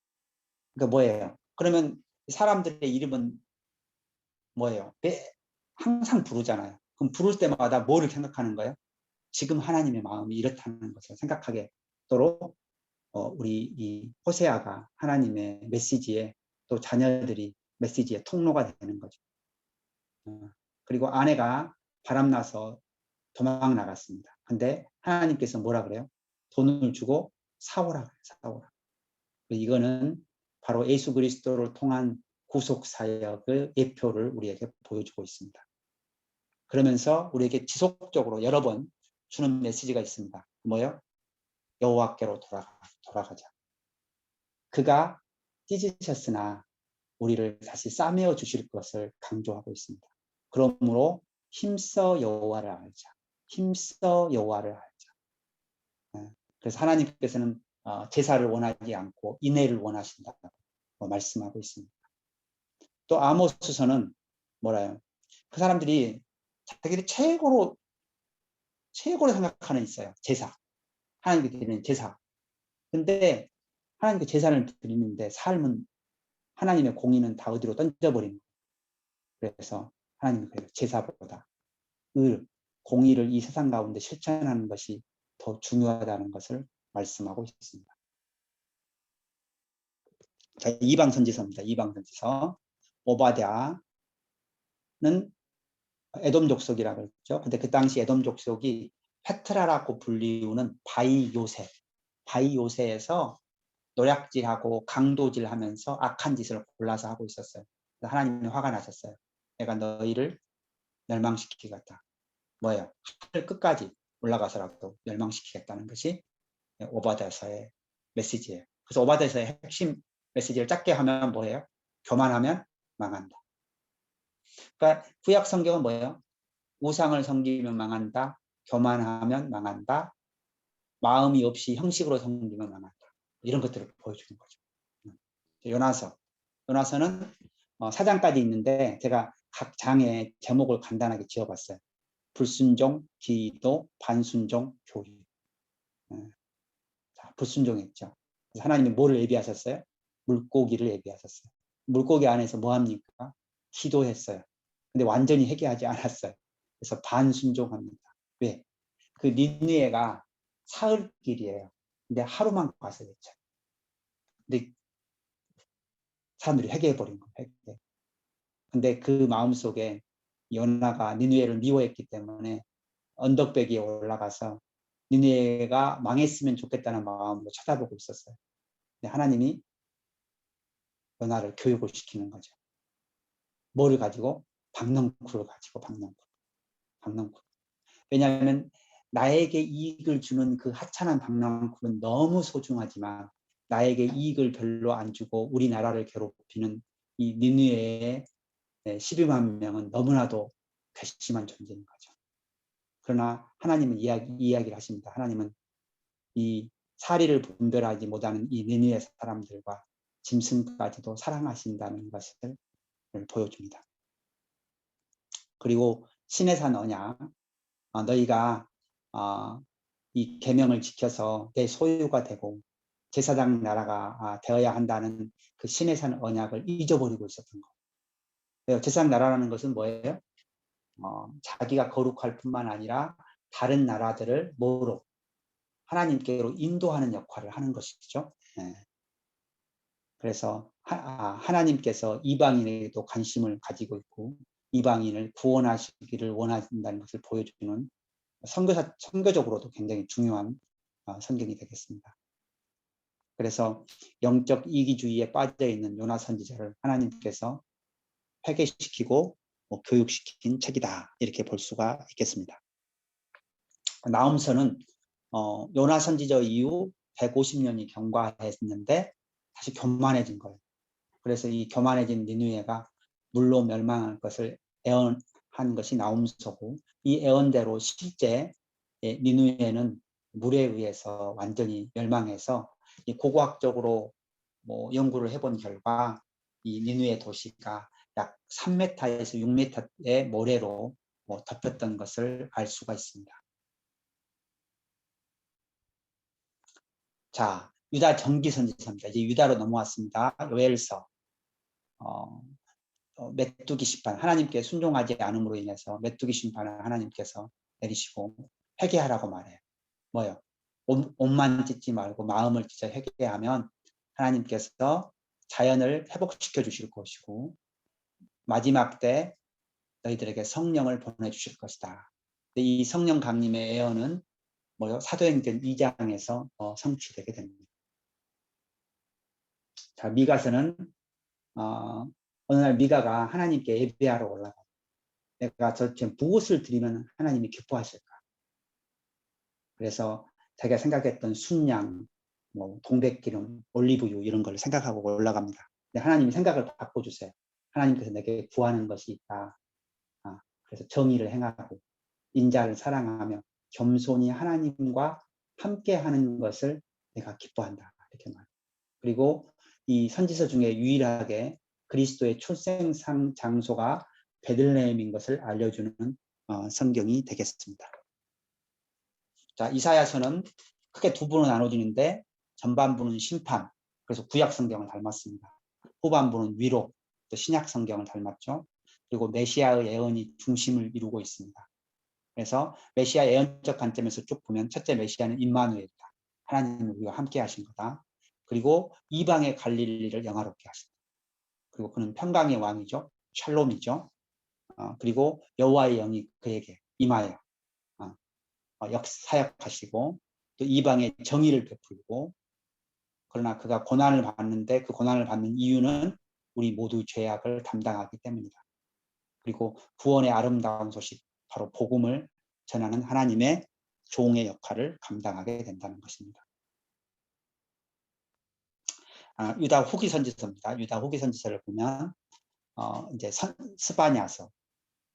그러니까 뭐예요? 그러면 사람들의 이름은 뭐예요? 항상 부르잖아요. 그럼 부를 때마다 뭐를 생각하는 거예요? 지금 하나님의 마음이 이렇다는 것을 생각하게 도록 우리 이 호세아가 하나님의 메시지에 또 자녀들이 메시지의 통로가 되는 거죠. 그리고 아내가 바람나서 도망 나갔습니다. 근데 하나님께서 뭐라 그래요? 돈을 주고 사오라 그래요. 사오라. 이거는 바로 예수 그리스도를 통한 구속 사역의 예표를 우리에게 보여주고 있습니다. 그러면서 우리에게 지속적으로 여러 번 주는 메시지가 있습니다. 뭐예요? 여호와께로 돌아가자. 그가 찢으셨으나 우리를 다시 싸매어 주실 것을 강조하고 있습니다. 그러므로 힘써 여호와를 알자. 힘써 여호와를 알자. 그래서 하나님께서는 제사를 원하지 않고 인애를 원하신다고 말씀하고 있습니다. 또 아모스서는 뭐라요? 그 사람들이 자기들이 최고로 생각하는 있어요. 제사. 하나님께 드리는 제사. 근데 하나님께 제사를 드리는데 삶은 하나님의 공의는 다 어디로 던져버리는 거예요. 그래서 하나님이 그래요. 제사보다 공의를 이 세상 가운데 실천하는 것이 더 중요하다는 것을 말씀하고 있습니다. 자, 이방선지서입니다. 이방선지서. 오바댜는 에돔 족속이라고 했죠. 근데 그 당시 에돔 족속이 페트라라고 불리우는 바이 요새에서 노략질하고 강도질하면서 악한 짓을 골라서 하고 있었어요. 하나님이 화가 나셨어요. 내가 너희를 멸망시키겠다. 뭐예요? 하늘 끝까지 올라가서라도 멸망시키겠다는 것이 오바댜서의 메시지예요. 그래서 오바댜서의 핵심 메시지를 짧게 하면 뭐예요? 교만하면 망한다. 그러니까 구약 성경은 뭐예요? 우상을 섬기면 망한다. 교만하면 망한다. 마음이 없이 형식으로 섬기면 망한다. 이런 것들을 보여주는 거죠. 요나서는 4장까지 있는데 제가 각 장의 제목을 간단하게 지어봤어요. 불순종, 기도, 반순종, 교리. 자, 불순종했죠. 하나님이 뭐를 예비하셨어요? 물고기를 예비하셨어요. 물고기 안에서 뭐 합니까? 기도했어요. 근데 완전히 회개하지 않았어요. 그래서 반순종합니다. 왜? 그 니느웨가 사흘길이에요. 근데 하루만 가서 됐죠. 근데 사람들이 회개해버린 거예요. 회개. 근데 그 마음속에 요나가 니느웨를 미워했기 때문에 언덕배기에 올라가서 니느웨가 망했으면 좋겠다는 마음으로 쳐다보고 있었어요. 근데 하나님이 요나를 교육을 시키는 거죠. 뭐를 가지고? 박넝쿨을 가지고 박넝쿨. 왜냐하면 나에게 이익을 주는 그 하찮은 박넝쿨은 너무 소중하지만 나에게 이익을 별로 안 주고 우리나라를 괴롭히는 이 니느웨의 12만 명은 너무나도 괘씸한 존재인 거죠. 그러나 하나님은 이야기를 하십니다. 하나님은 이 사리를 분별하지 못하는 이 니느웨 사람들과 짐승까지도 사랑하신다는 것을 보여줍니다. 그리고 신의 산 언약, 너희가 이 계명을 지켜서 내 소유가 되고 제사장 나라가 되어야 한다는 그 신의 산 언약을 잊어버리고 있었던 거예요. 제사장 나라라는 것은 뭐예요? 자기가 거룩할 뿐만 아니라 다른 나라들을 뭐로? 하나님께로 인도하는 역할을 하는 것이죠. 네. 그래서 하나님께서 이방인에게도 관심을 가지고 있고 이방인을 구원하시기를 원하신다는 것을 보여주는 선교적으로도 굉장히 중요한 성경이 되겠습니다. 그래서 영적 이기주의에 빠져있는 요나 선지자를 하나님께서 회개시키고 교육시킨 책이다, 이렇게 볼 수가 있겠습니다. 나훔서는 요나 선지자 이후 150년이 경과했는데 다시 교만해진 거예요. 그래서 이 교만해진 니느웨가 물로 멸망할 것을 애언한 것이 나훔서고, 이 애언대로 실제 니느웨는 물에 의해서 완전히 멸망해서 고고학적으로 연구를 해본 결과 이 니느웨 도시가 약 3m에서 6m의 모래로 덮였던 것을 알 수가 있습니다. 자, 유다 정기 선지서입니다. 이제 유다로 넘어왔습니다. 요엘서. 메뚜기 심판, 하나님께 순종하지 않음으로 인해서 메뚜기 심판을 하나님께서 내리시고 회개하라고 말해요. 뭐요? 옷만 찢지 말고 마음을 찢어 회개하면 하나님께서 자연을 회복시켜 주실 것이고 마지막 때 너희들에게 성령을 보내주실 것이다. 이 성령 강림의 예언은 뭐요? 사도행전 2장에서 성취되게 됩니다. 자, 미가서는 어느 날 미가가 하나님께 예배하러 올라가. 내가 지금 무엇을 드리면 하나님이 기뻐하실까? 그래서 자기가 생각했던 순양, 동백기름, 올리브유 이런 걸 생각하고 올라갑니다. 근데 하나님이 생각을 바꿔주세요. 하나님께서 내게 구하는 것이 있다. 그래서 정의를 행하고 인자를 사랑하며 겸손히 하나님과 함께하는 것을 내가 기뻐한다. 이렇게 말해요. 그리고 이 선지서 중에 유일하게 그리스도의 출생 장소가 베들레헴인 것을 알려주는 성경이 되겠습니다. 자, 이사야서는 크게 두 부로 나눠지는데 전반부는 심판, 그래서 구약 성경을 닮았습니다. 후반부는 위로, 또 신약 성경을 닮았죠. 그리고 메시아의 예언이 중심을 이루고 있습니다. 그래서 메시아 예언적 관점에서 쭉 보면 첫째 메시아는 임마누엘이다. 하나님이 우리와 함께 하신 거다. 그리고 이방의 갈릴리를 영화롭게 하신다. 그리고 그는 평강의 왕이죠. 샬롬이죠. 그리고 여호와의 영이 그에게 임하여 사역하시고 또 이방의 정의를 베풀고, 그러나 그가 고난을 받는데 그 고난을 받는 이유는 우리 모두 죄악을 담당하기 때문이다. 그리고 구원의 아름다운 소식, 바로 복음을 전하는 하나님의 종의 역할을 감당하게 된다는 것입니다. 유다 후기 선지서입니다. 유다 후기 선지서를 보면 이제 스바냐서,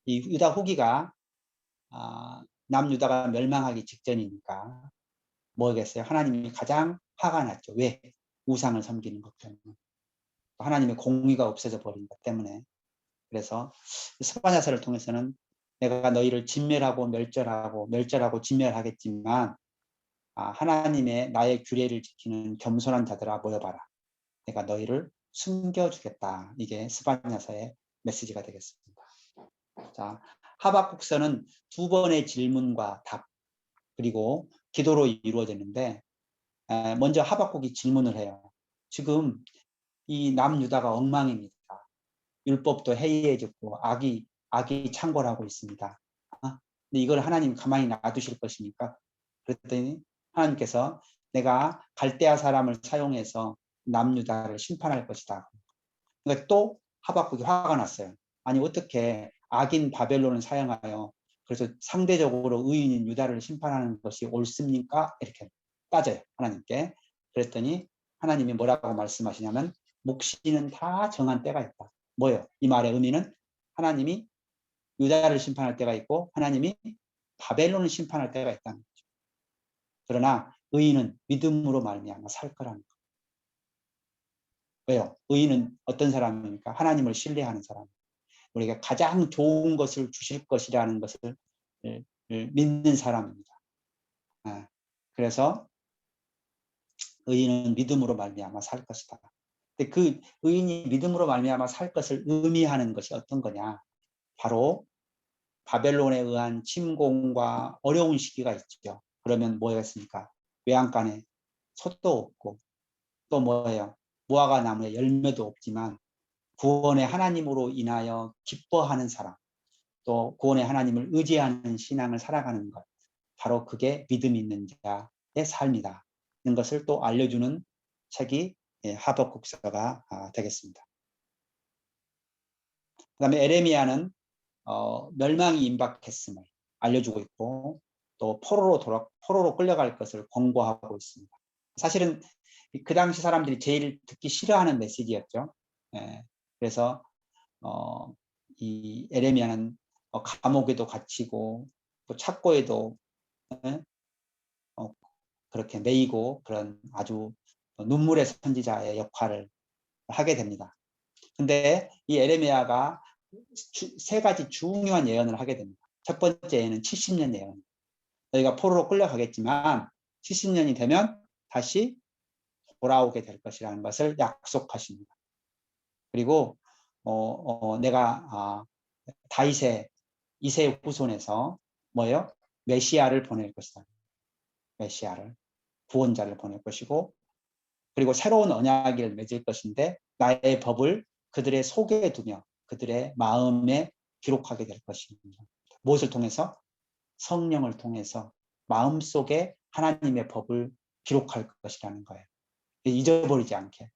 이 유다 후기가 남유다가 멸망하기 직전이니까 뭐겠어요? 하나님이 가장 화가 났죠. 왜? 우상을 섬기는 것 때문에. 하나님의 공의가 없어져 버린 것 때문에. 그래서 스바냐서를 통해서는 내가 너희를 진멸하고 멸절하고 진멸하겠지만 하나님의 나의 규례를 지키는 겸손한 자들아 모여봐라. 내가 너희를 숨겨주겠다. 이게 스바냐서의 메시지가 되겠습니다. 자, 하박국서는 두 번의 질문과 답 그리고 기도로 이루어졌는데 먼저 하박국이 질문을 해요. 지금 이 남유다가 엉망입니다. 율법도 해이해졌고 악이 창궐하고 있습니다. 근데 이걸 하나님 가만히 놔두실 것입니까? 그랬더니 하나님께서 내가 갈대아 사람을 사용해서 남유다를 심판할 것이다. 그러니까 또 하박국이 화가 났어요. 아니 어떻게 악인 바벨론을 사용하여 그래서 상대적으로 의인인 유다를 심판하는 것이 옳습니까? 이렇게 따져요. 하나님께. 그랬더니 하나님이 뭐라고 말씀하시냐면 묵시는 다 정한 때가 있다. 뭐예요? 이 말의 의미는 하나님이 유다를 심판할 때가 있고 하나님이 바벨론을 심판할 때가 있다는 거죠. 그러나 의인은 믿음으로 말미암아 살 거라는 거예요. 왜요? 의인은 어떤 사람입니까? 하나님을 신뢰하는 사람. 우리가 가장 좋은 것을 주실 것이라는 것을 믿는 사람입니다. 그래서 의인은 믿음으로 말미암아 살 것이다. 근데 그 의인이 믿음으로 말미암아 살 것을 의미하는 것이 어떤 거냐? 바로 바벨론에 의한 침공과 어려운 시기가 있죠. 그러면 뭐였습니까? 외양간에 솥도 없고 또 뭐예요? 무화과 나무에 열매도 없지만 구원의 하나님으로 인하여 기뻐하는 사람, 또 구원의 하나님을 의지하는 신앙을 살아가는 것, 바로 그게 믿음 있는 자의 삶이다. 이런 것을 또 알려주는 책이 하박국서가 되겠습니다. 그 다음에 에레미야는 멸망이 임박했음을 알려주고 있고 또 포로로 끌려갈 것을 권고하고 있습니다. 사실은 그 당시 사람들이 제일 듣기 싫어하는 메시지였죠. 그래서 이 에레미야는 감옥에도 갇히고 또 착고에도 그렇게 매이고 그런 아주 눈물의 선지자의 역할을 하게 됩니다. 근데 이 에레미야가 세 가지 중요한 예언을 하게 됩니다. 첫 번째 예언은 70년 예언. 너희가 포로로 끌려가겠지만 70년이 되면 다시 돌아오게 될 것이라는 것을 약속하십니다. 그리고 내가 다윗의 이세 후손에서 뭐예요? 메시아를 보낼 것이다. 메시아를 구원자를 보낼 것이고 그리고 새로운 언약을 맺을 것인데 나의 법을 그들의 속에 두며 그들의 마음에 기록하게 될 것입니다. 무엇을 통해서? 성령을 통해서 마음속에 하나님의 법을 기록할 것이라는 거예요. 잊어버리지 않게.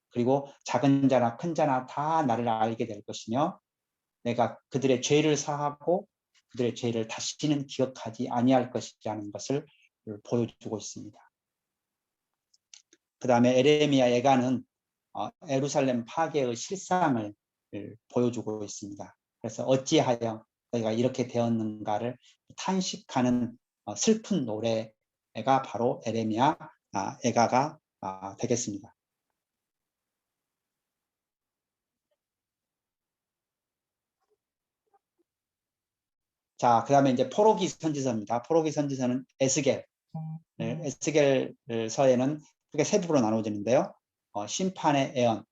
그리고 작은 자나 큰 자나 다 나를 알게 될 것이며 내가 그들의 죄를 사하고 그들의 죄를 다시는 기억하지 아니할 것이라는 것을 보여주고 있습니다. 그 다음에 에레미야 예가는 예루살렘 파괴의 실상을 보여주고 있습니다. 그래서 어찌하여 너희가 이렇게 되었는가를 탄식하는 슬픈 노래가 바로 에레미야 예가가 되겠습니다. 자, 그 다음에 이제 포로기 선지서입니다. 포로기 선지서는 에스겔. 에스겔서에는 크게 세 부분으로 나눠지는데요. 심판의 예언,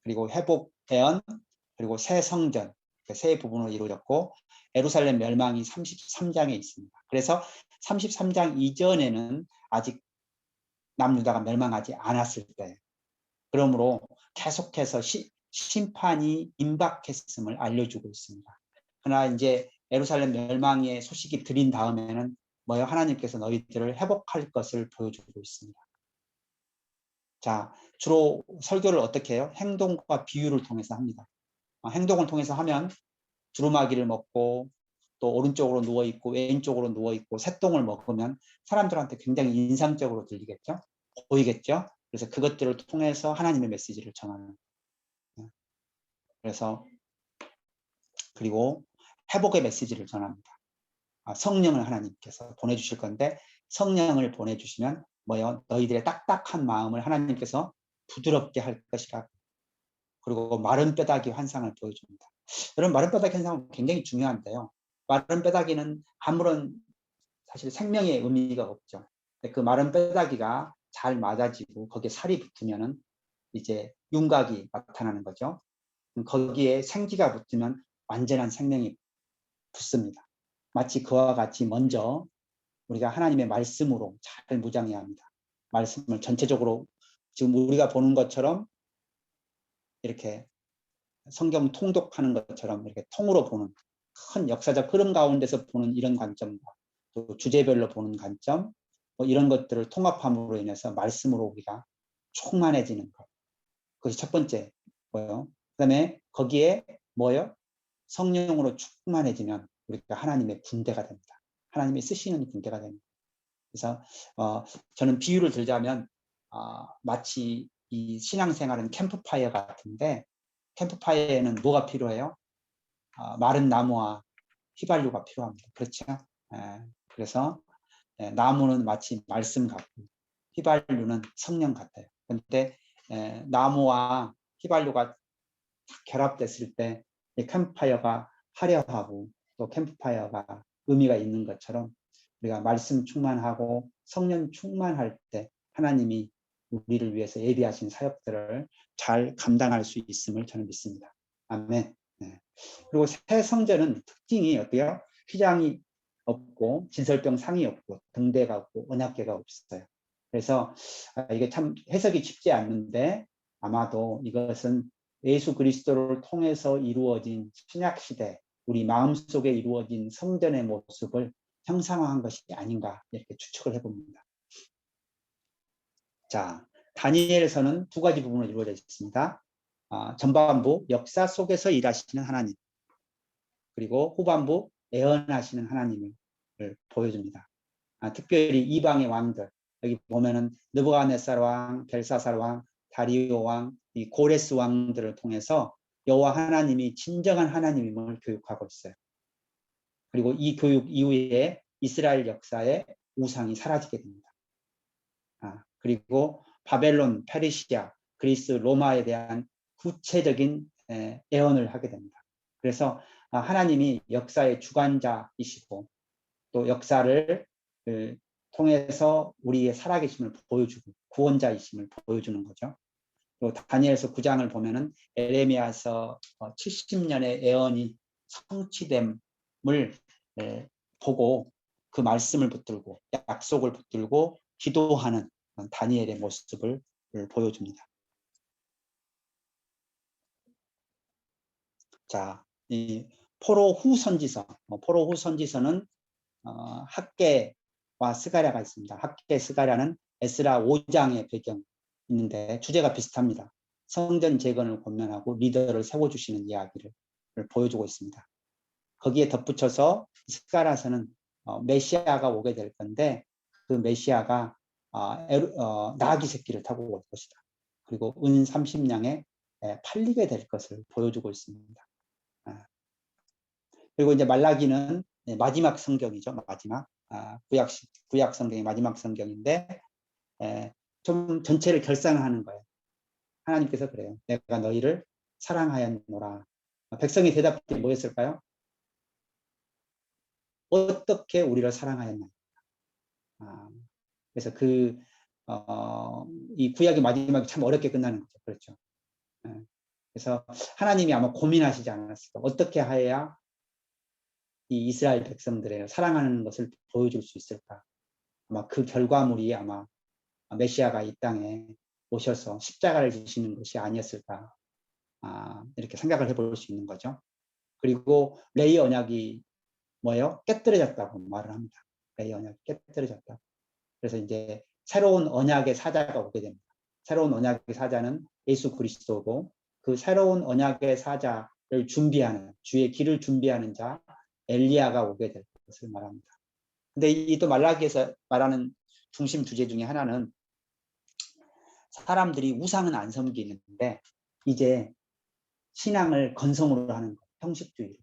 그리고 회복 예언, 그리고 새 성전, 세 부분으로 이루어졌고 예루살렘 멸망이 33장에 있습니다. 그래서 33장 이전에는 아직 남유다가 멸망하지 않았을 때 그러므로 계속해서 심판이 임박했음을 알려주고 있습니다. 그러나 이제 예루살렘 멸망의 소식이 들린 다음에는 뭐요? 하나님께서 너희들을 회복할 것을 보여주고 있습니다. 자, 주로 설교를 어떻게 해요? 행동과 비유를 통해서 합니다. 행동을 통해서 하면 두루마기를 먹고 또 오른쪽으로 누워있고 왼쪽으로 누워있고 새똥을 먹으면 사람들한테 굉장히 인상적으로 들리겠죠? 보이겠죠? 그래서 그것들을 통해서 하나님의 메시지를 전하는 거예요. 그래서 그리고 회복의 메시지를 전합니다. 성령을 하나님께서 보내주실 건데, 성령을 보내주시면 뭐요? 너희들의 딱딱한 마음을 하나님께서 부드럽게 할 것이라. 그리고 마른 뼈다귀 환상을 보여줍니다. 여러분, 마른 뼈다귀 환상은 굉장히 중요한데요. 마른 뼈다귀는 아무런 사실 생명의 의미가 없죠. 그 마른 뼈다귀가 잘 맞아지고 거기에 살이 붙으면은 이제 윤곽이 나타나는 거죠. 거기에 생기가 붙으면 완전한 생명이 붙습니다. 마치 그와 같이 먼저 우리가 하나님의 말씀으로 잘 무장해야 합니다. 말씀을 전체적으로 지금 우리가 보는 것처럼 이렇게 성경 통독하는 것처럼 이렇게 통으로 보는, 큰 역사적 흐름 가운데서 보는 이런 관점과 또 주제별로 보는 관점, 뭐 이런 것들을 통합함으로 인해서 말씀으로 우리가 충만해지는 것. 그것이 첫 번째 뭐요. 그다음에 거기에 뭐요? 성령으로 충만해지면 우리가 하나님의 군대가 됩니다. 하나님이 쓰시는 군대가 됩니다. 그래서 저는 비유를 들자면 마치 이 신앙생활은 캠프파이어 같은데, 캠프파이어에는 뭐가 필요해요? 마른 나무와 휘발유가 필요합니다. 그렇죠? 그래서 나무는 마치 말씀 같고 휘발유는 성령 같아요. 그런데 나무와 휘발유가 결합됐을 때 캠프파이어가 화려하고 또 캠프파이어가 의미가 있는 것처럼, 우리가 말씀 충만하고 성령 충만할 때 하나님이 우리를 위해서 예비하신 사역들을 잘 감당할 수 있음을 저는 믿습니다. 아멘. 네. 그리고 새 성전은 특징이 어때요? 휘장이 없고 진설병 상이 없고 등대가 없고 언약궤가 없어요. 그래서 이게 참 해석이 쉽지 않는데, 아마도 이것은 예수 그리스도를 통해서 이루어진 신약시대 우리 마음속에 이루어진 성전의 모습을 형상화한 것이 아닌가, 이렇게 추측을 해봅니다. 자, 다니엘서는 두 가지 부분으로 이루어져 있습니다. 전반부 역사 속에서 일하시는 하나님, 그리고 후반부 예언하시는 하나님을 보여줍니다. 특별히 이방의 왕들, 여기 보면은 느부갓네살 왕, 벨사살 왕, 다리오 왕, 이 고레스 왕들을 통해서 여호와 하나님이 진정한 하나님임을 교육하고 있어요. 그리고 이 교육 이후에 이스라엘 역사의 우상이 사라지게 됩니다. 그리고 바벨론, 페르시아, 그리스, 로마에 대한 구체적인 예언을 하게 됩니다. 그래서 하나님이 역사의 주관자이시고 또 역사를 통해서 우리의 살아계심을 보여주고 구원자이심을 보여주는 거죠. 또 다니엘서 9장을 보면은 에레미야서 70년의 예언이 성취됨을 보고 그 말씀을 붙들고 약속을 붙들고 기도하는 다니엘의 모습을 보여줍니다. 자, 이 포로 후 선지서, 포로 후 선지서는 학개와 스가랴가 있습니다. 학개, 스가랴는 에스라 5장의 배경 있는데 주제가 비슷합니다. 성전 재건을 권면하고 리더를 세워주시는 이야기를 보여주고 있습니다. 거기에 덧붙여서 스가랴서는 메시아가 오게 될 건데, 그 메시아가 나귀 새끼를 타고 올 것이다. 그리고 은 30냥에 팔리게 될 것을 보여주고 있습니다. 그리고 이제 말라기는 마지막 성경이죠. 마지막 구약 성경의 마지막 성경인데 좀 전체를 결산하는 거예요. 하나님께서 그래요. 내가 너희를 사랑하였노라. 백성의 대답이 뭐였을까요? 어떻게 우리를 사랑하였나. 그래서 이 구약의 마지막이 참 어렵게 끝나는 거죠. 그렇죠. 그래서 하나님이 아마 고민하시지 않았을까. 어떻게 해야 이 이스라엘 백성들의 사랑하는 것을 보여줄 수 있을까. 아마 그 결과물이 아마 메시아가 이 땅에 오셔서 십자가를 지시는 것이 아니었을까. 이렇게 생각을 해볼 수 있는 거죠. 그리고 레위 언약이 뭐예요? 깨뜨려졌다고 말을 합니다. 레위 언약이 깨뜨려졌다. 그래서 이제 새로운 언약의 사자가 오게 됩니다. 새로운 언약의 사자는 예수 그리스도고, 그 새로운 언약의 사자를 준비하는, 주의 길을 준비하는 자 엘리야가 오게 될 것을 말합니다. 근데 이 또 말라기에서 말하는 중심 주제 중에 하나는 사람들이 우상은 안 섬기는데 이제 신앙을 건성으로 하는 것, 형식주의로.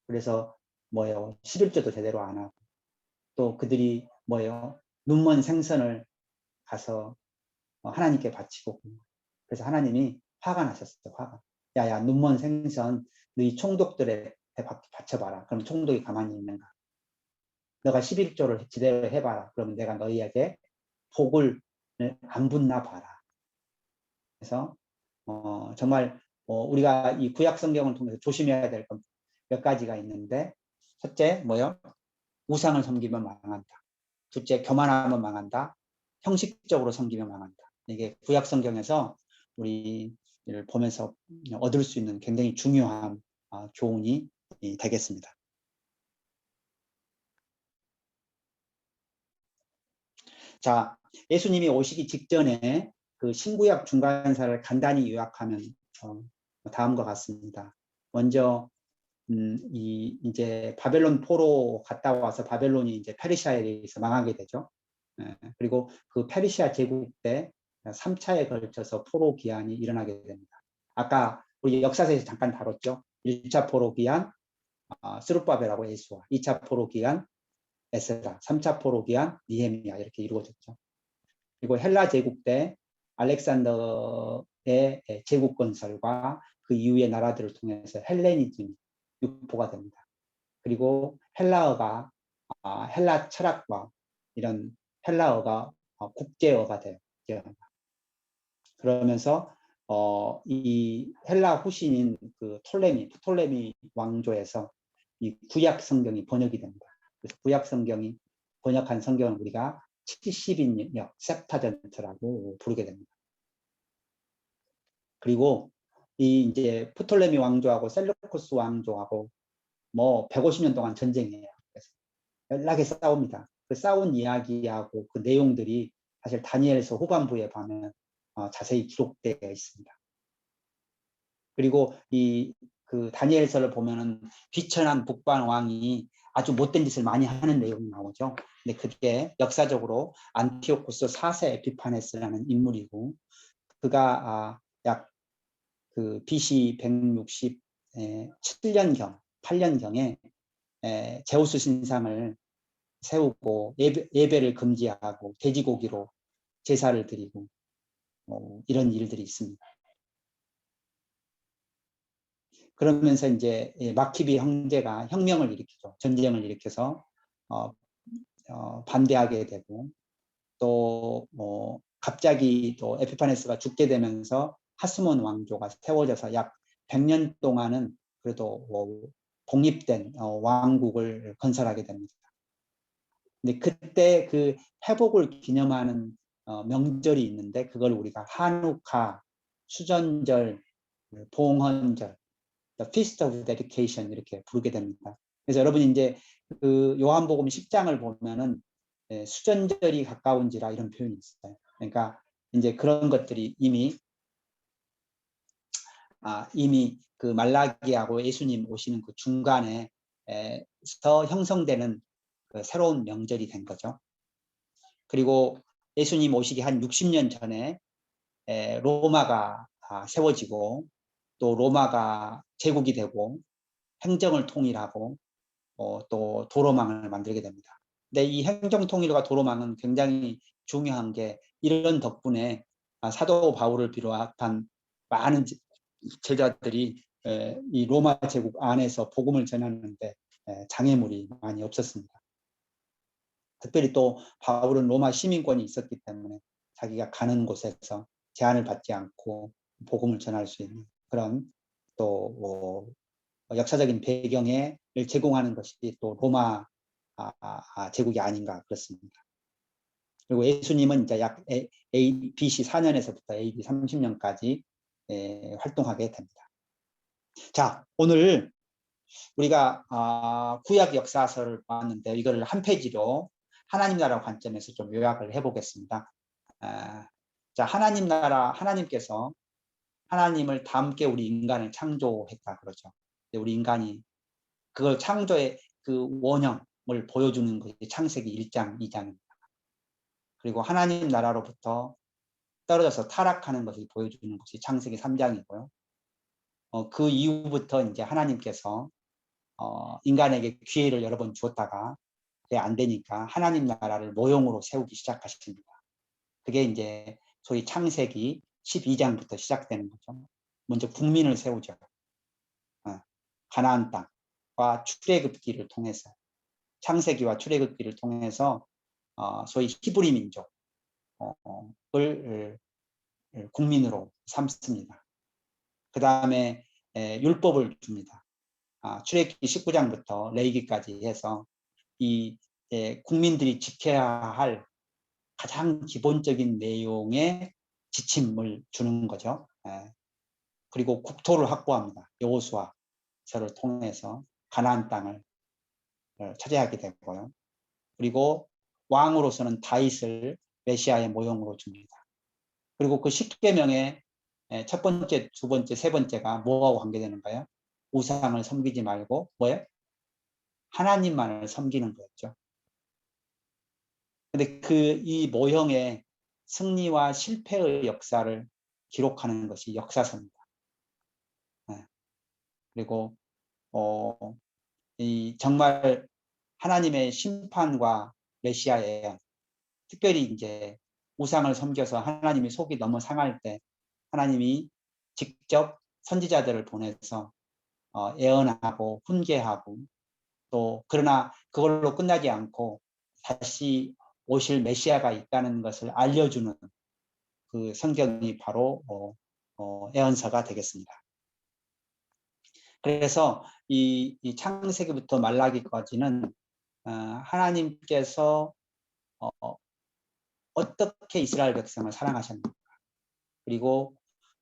그래서 뭐예요? 11조도 제대로 안 하고 또 그들이 뭐예요? 눈먼 생선을 가서 하나님께 바치고 그래서 하나님이 화가 나셨어요. 화가. 야야 눈먼 생선 너희 총독들에 바쳐봐라. 그럼 총독이 가만히 있는가? 너가 11조를 제대로 해봐라. 그러면 내가 너희에게 복을 안 붙나 봐라. 그래서 정말 우리가 이 구약 성경을 통해서 조심해야 될 것 몇 가지가 있는데 첫째 뭐요? 우상을 섬기면 망한다. 둘째 교만하면 망한다. 형식적으로 섬기면 망한다. 이게 구약 성경에서 우리를 보면서 얻을 수 있는 굉장히 중요한 교훈이 되겠습니다. 자, 예수님이 오시기 직전에 그 신구약 중간사를 간단히 요약하면 다음과 같습니다. 먼저 이제 바벨론 포로 갔다 와서 바벨론이 이제 페르시아에 의해서 망하게 되죠. 그리고 그 페르시아 제국 때 3차에 걸쳐서 포로 기한이 일어나게 됩니다. 아까 우리 역사서에서 잠깐 다뤘죠. 1차 포로 기한 스룹바벨하고 예수와 2차 포로 기한 에스라, 3차 포로 기한 니헤미야 이렇게 이루어졌죠. 그리고 헬라 제국 때 알렉산더의 제국 건설과 그 이후의 나라들을 통해서 헬레니즘이 유포가 됩니다. 그리고 헬라어가 헬라 철학과 이런 헬라어가 국제어가 돼요. 그러면서 이 헬라 후신인 그 프톨레미 왕조에서 이 구약 성경이 번역이 됩니다. 그래서 구약 성경이 번역한 성경을 우리가 70인역 셉타전트라고 부르게 됩니다. 그리고 이 이제 프톨레미 왕조하고 셀루코스 왕조하고 뭐 150년 동안 전쟁이에요. 그래서 연락에 싸웁니다. 그 싸운 이야기하고 그 내용들이 사실 다니엘서 후반부에 보면 자세히 기록되어 있습니다. 그리고 이 그 다니엘서를 보면은 비천한 북방 왕이 아주 못된 짓을 많이 하는 내용이 나오죠. 근데 그게 역사적으로 안티오코스 4세 에피파네스라는 인물이고 그가 약 그 BC 167년경, 8년경에 제우스 신상을 세우고 예배를 금지하고 돼지고기로 제사를 드리고 이런 일들이 있습니다. 그러면서 이제 마키비 형제가 혁명을 일으키죠. 전쟁을 일으켜서 반대하게 되고 또 갑자기 또 에피파네스가 죽게 되면서 하스몬 왕조가 세워져서 약 100년 동안은 그래도 독립된 왕국을 건설하게 됩니다. 근데 그때 그 회복을 기념하는 명절이 있는데 그걸 우리가 한우카, 수전절, 봉헌절, Feast of Dedication 이렇게 부르게 됩니다. 그래서 여러분이 이제 그 요한복음 10장을 보면은 수전절이 가까운지라 이런 표현이 있어요. 그러니까 이제 그런 것들이 이미 그 말라기하고 예수님 오시는 그 중간에서 형성되는 그 새로운 명절이 된 거죠. 그리고 예수님 오시기 한 60년 전에 로마가 세워지고 또 로마가 제국이 되고 행정을 통일하고 또 도로망을 만들게 됩니다. 근데 이 행정 통일과 도로망은 굉장히 중요한 게 이런 덕분에 사도 바울을 비롯한 많은 제자들이 이 로마 제국 안에서 복음을 전하는데 장애물이 많이 없었습니다. 특별히 또 바울은 로마 시민권이 있었기 때문에 자기가 가는 곳에서 제한을 받지 않고 복음을 전할 수 있는 그런 또 역사적인 배경을 제공하는 것이 또 로마 제국이 아닌가 그렇습니다. 그리고 예수님은 이제 약 BC 4년에서부터 AD 30년까지 활동하게 됩니다. 자, 오늘 우리가 구약 역사서를 봤는데 이거를 한 페이지로 하나님 나라 관점에서 좀 요약을 해보겠습니다. 자, 하나님 나라, 하나님께서 하나님을 닮게 우리 인간을 창조했다 그러죠. 우리 인간이 그걸 창조의 그 원형을 보여주는 것이 창세기 1장, 2장입니다. 그리고 하나님 나라로부터 떨어져서 타락하는 것을 보여주는 것이 창세기 3장이고요. 그 이후부터 이제 하나님께서 인간에게 기회를 여러 번 주었다가 그게 안 되니까 하나님 나라를 모형으로 세우기 시작하십니다. 그게 이제 소위 창세기 12장부터 시작되는 거죠. 먼저 국민을 세우죠. 가나안 땅과 출애굽기를 통해서, 창세기와 출애굽기를 통해서 소위 히브리 민족을 국민으로 삼습니다. 그 다음에 율법을 줍니다. 출애굽기 19장부터 레위기까지 해서 이 국민들이 지켜야 할 가장 기본적인 내용의 지침을 주는 거죠. 그리고 국토를 확보합니다. 여호수아서를 통해서 가나안 땅을 차지하게 되고요. 그리고 왕으로서는 다윗을 메시아의 모형으로 줍니다. 그리고 그 10계명의 첫 번째, 두 번째, 세 번째가 뭐하고 관계되는가요? 우상을 섬기지 말고 뭐예요? 하나님만을 섬기는 거였죠. 근데 이 모형의 승리와 실패의 역사를 기록하는 것이 역사서입니다. 그리고 정말 하나님의 심판과 메시아의 예언, 특별히 이제 우상을 섬겨서 하나님이 속이 너무 상할 때 하나님이 직접 선지자들을 보내서 예언하고 훈계하고, 또 그러나 그걸로 끝나지 않고 다시 오실 메시아가 있다는 것을 알려주는 그 성경이 바로 예언서가 되겠습니다. 그래서 이 창세기부터 말라기까지는 하나님께서 어떻게 이스라엘 백성을 사랑하셨는가, 그리고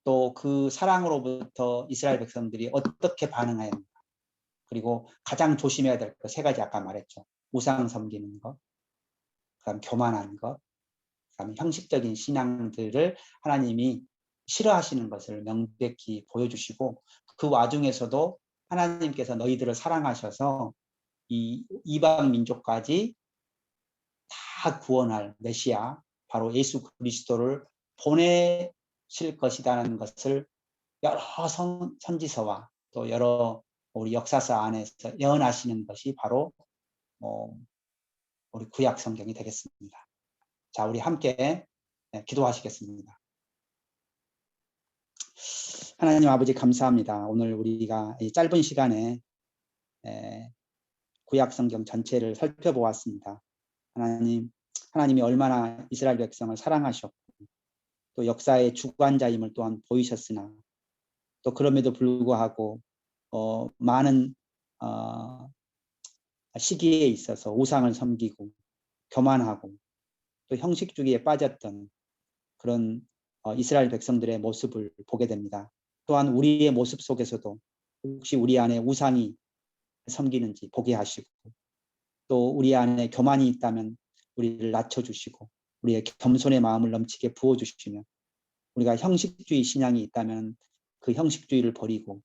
또 그 사랑으로부터 이스라엘 백성들이 어떻게 반응하였는가, 그리고 가장 조심해야 될 것 세 가지 아까 말했죠. 우상 섬기는 것, 그다음 교만한 것, 그다음 형식적인 신앙들을 하나님이 싫어하시는 것을 명백히 보여주시고, 그 와중에서도 하나님께서 너희들을 사랑하셔서 이 이방 민족까지 다 구원할 메시아, 바로 예수 그리스도를 보내실 것이라는 것을 여러 선지서와 또 여러 우리 역사서 안에서 예언하시는 것이 바로 우리 구약 성경이 되겠습니다. 자, 우리 함께 기도하시겠습니다. 하나님 아버지 감사합니다. 오늘 우리가 이 짧은 시간에 구약 성경 전체를 살펴보았습니다. 하나님이 얼마나 이스라엘 백성을 사랑하셨고 또 역사의 주관자임을 또한 보이셨으나, 또 그럼에도 불구하고 많은 시기에 있어서 우상을 섬기고 교만하고 또 형식주의에 빠졌던 그런 이스라엘 백성들의 모습을 보게 됩니다. 또한 우리의 모습 속에서도 혹시 우리 안에 우상이 섬기는지 보게 하시고, 또 우리 안에 교만이 있다면 우리를 낮춰주시고 우리의 겸손의 마음을 넘치게 부어주시며, 우리가 형식주의 신앙이 있다면 그 형식주의를 버리고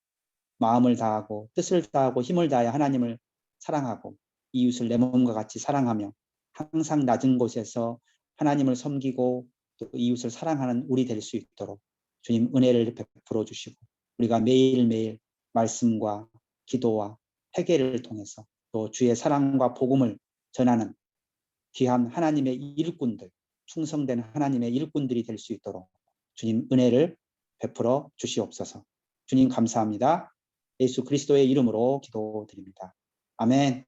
마음을 다하고 뜻을 다하고 힘을 다하여 하나님을 사랑하고 이웃을 내 몸과 같이 사랑하며 항상 낮은 곳에서 하나님을 섬기고 또 이웃을 사랑하는 우리 될 수 있도록 주님 은혜를 베풀어 주시고, 우리가 매일매일 말씀과 기도와 회개를 통해서 또 주의 사랑과 복음을 전하는 귀한 하나님의 일꾼들, 충성된 하나님의 일꾼들이 될 수 있도록 주님 은혜를 베풀어 주시옵소서. 주님 감사합니다. 예수 그리스도의 이름으로 기도드립니다. 아멘.